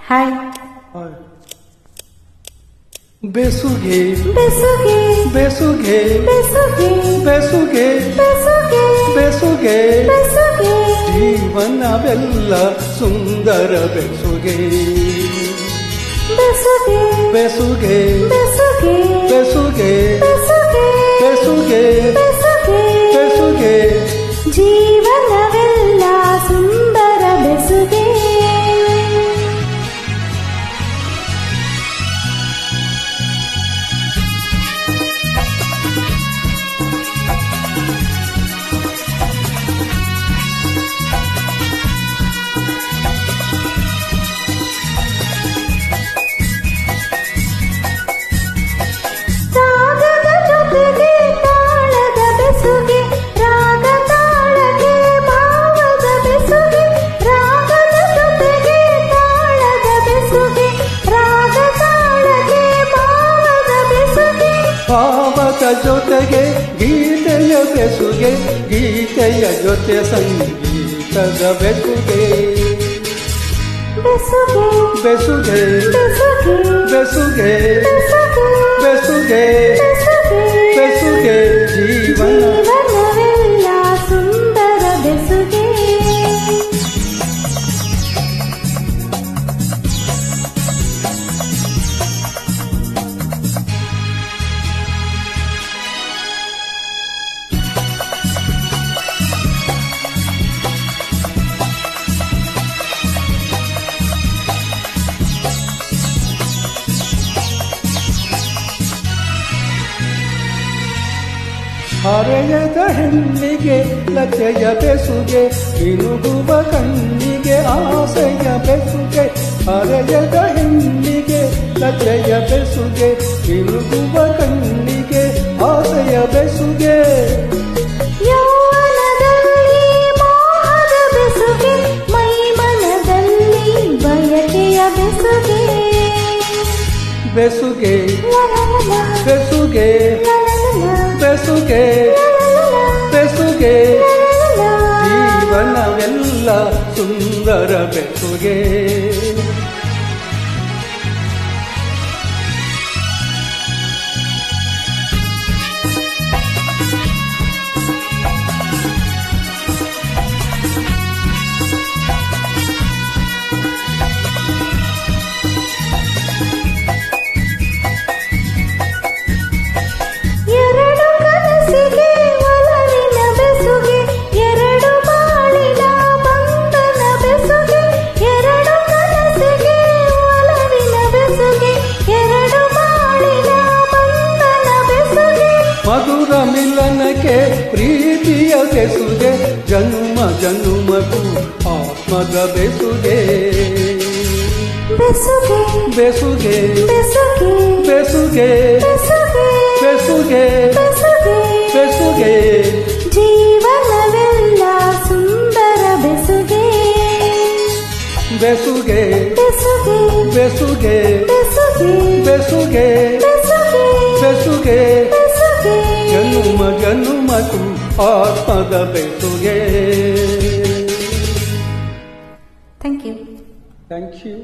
Hi. ಬೆಸುಗೆ ಬೆಸುಗೆ ಬೆಸುಗೆ ಬೆಸುಗೆ ಬೆಸುಗೆ ಬೆಸುಗೆ ಬೆಸುಗೆ ಬೆಸುಗೆ ಜೀವನವೆಲ್ಲ ಸುಂದರ ಬೆಸುಗೆ ಬೆಸುಗೆ ಬೆಸುಗೆ ಬೆಸುಗೆ ಬೆಸುಗೆ ಬೆಸುಗೆ ಬೆಸುಗೆ ಬೆಸುಗೆ ಬೆಸುಗೆ ಜೀವನವೆಲ್ಲ ಸುಂದರ ಬೆಸುಗೆ. ಭಾವದ ಜೊತೆಗೆ ಗೀತೆಯ ಬೆಸುಗೆ, ಗೀತೆಯ ಜೊತೆ ಸಂಗೀತದ ಬೆಸುಗೆ. ಬೆಸುಗೆ ಬೆಸುಗೆ ಬೆಸುಗೆ ಬೆಸುಗೆ ಬೆಸುಗೆ ಜೀವನವೆಲ್ಲ ಸುಂದರ ಬೆಸುಗೆ. ಹರೆಯದ ಹೆಣ್ಣಿಗೆ ಲತೆಯ ಬೆಸುಗೆ, ಇನುಗುವ ಕಣ್ಣಿಗೆ ಆಸೆಯ ಬೆಸುಗೆ. ಹರೆಯದ ಹೆಣ್ಣಿಗೆ ಲತೆಯ ಬೆಸುಗೆ, ಇನುಗುವ ಕಣ್ಣಿಗೆ ಆಸೆಯ ಬೆಸುಗೆ. ಯೌವನದಲ್ಲಿ ಮೋಹದ ಬೆಸುಗೆ, ಮೈಮನದಲ್ಲಿ ಬಯಕೆಯ ಬೆಸುಗೆ. ಬೆಸುಗೆ ಬೆಸುಗೆ ಬೆಸುಗೆ ಬೆಸುಗೆ ಜೀವನವೆಲ್ಲ ಸುಂದರ ಬೆಸುಗೆ. ಮಧುರ ಮಿಲನಕ್ಕೆ ಪ್ರೀತಿಯ ಬೆಸುಗೆ, ಜನ್ಮ ಜನ್ಮಕ್ಕೂ ಆತ್ಮದ ಬೆಸುಗೆ. ಬೆಸುಗೆ ಬೆಸುಗೆ ಬೆಸುಗೆ ಬೆಸುಗೆ ಬೆಸುಗೆ ಬೆಸುಗೆ ಜೀವನವೆಲ್ಲ ಸುಂದರ ಬೆಸುಗೆ. ಬೆಸುಗೆ ಬೆಸುಗೆ ಬೆಸುಗೆ ಬೆಸುಗೆ ಬೆಸುಗೆ ಬೆಸುಗೆ ಜನುಮ ಜನುಮಕ್ಕೂ ಆತ್ಮದ ಬೆಸುಗೆ. Thank you. Thank you.